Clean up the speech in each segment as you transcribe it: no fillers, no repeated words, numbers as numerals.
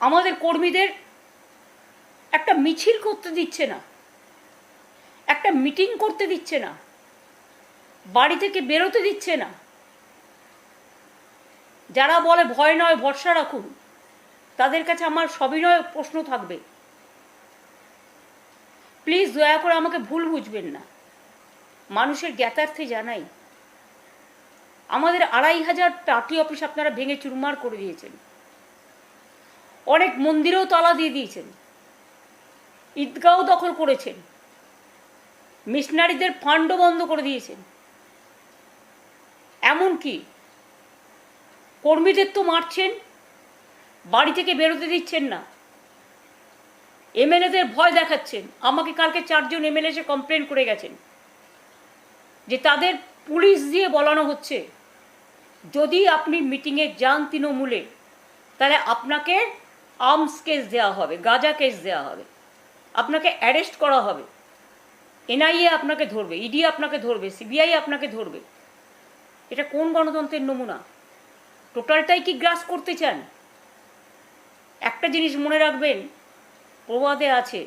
আমাদের কর্মীদের একটা মিছিল করতে দিচ্ছে না, একটা মিটিং করতে দিচ্ছে না, বাড়ি থেকে বেরোতে দিচ্ছে না। যারা বলে ভয় নয় ভরসা রাখুন, তাদের কাছে আমার সবিনয় প্রশ্ন থাকবে, প্লিজ দয়া করে আমাকে ভুল বুঝবেন না। মানুষের জ্ঞাতার্থে জানাই, আমাদের 2500 পার্টি অফিস আপনারা ভেঙে চুরমার করে দিয়েছেন, অনেক মন্দিরেও তালা দিয়ে দিয়েছেন, ঈদগাঁও দখল করেছেন, মিশনারিদের ফান্ডও বন্ধ করে দিয়েছেন, এমনকি কর্মীদের তো মারছেন, বাড়ি থেকে বেরোতে দিচ্ছেন না, এমএলএদের ভয় দেখাচ্ছেন। আমাকে কালকে 4 জন এমএলএ এসে কমপ্লেন করে গেছেন যে তাদের পুলিশ দিয়ে বলানো হচ্ছে যদি আপনি মিটিংয়ে যান তৃণমূলে, তাহলে আপনাকে আর্মস কেস দেওয়া হবে, গাঁজা কেস দেওয়া হবে, আপনাকে অ্যারেস্ট করা হবে, এনআইএ আপনাকে ধরবে, ইডি আপনাকে ধরবে, সিবিআই আপনাকে ধরবে। এটা কোন গণতন্ত্রের নমুনা? টোটালটাই কি গ্রাস করতে চান? একটা জিনিস মনে রাখবেন, প্রবাদে আছে,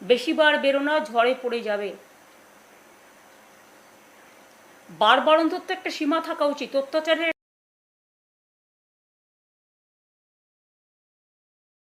বেশিবার বেরোনা ঝড়ে পড়ে যাবে। বারবারন্তর তো একটা সীমা থাকা উচিত। অত্যাচারের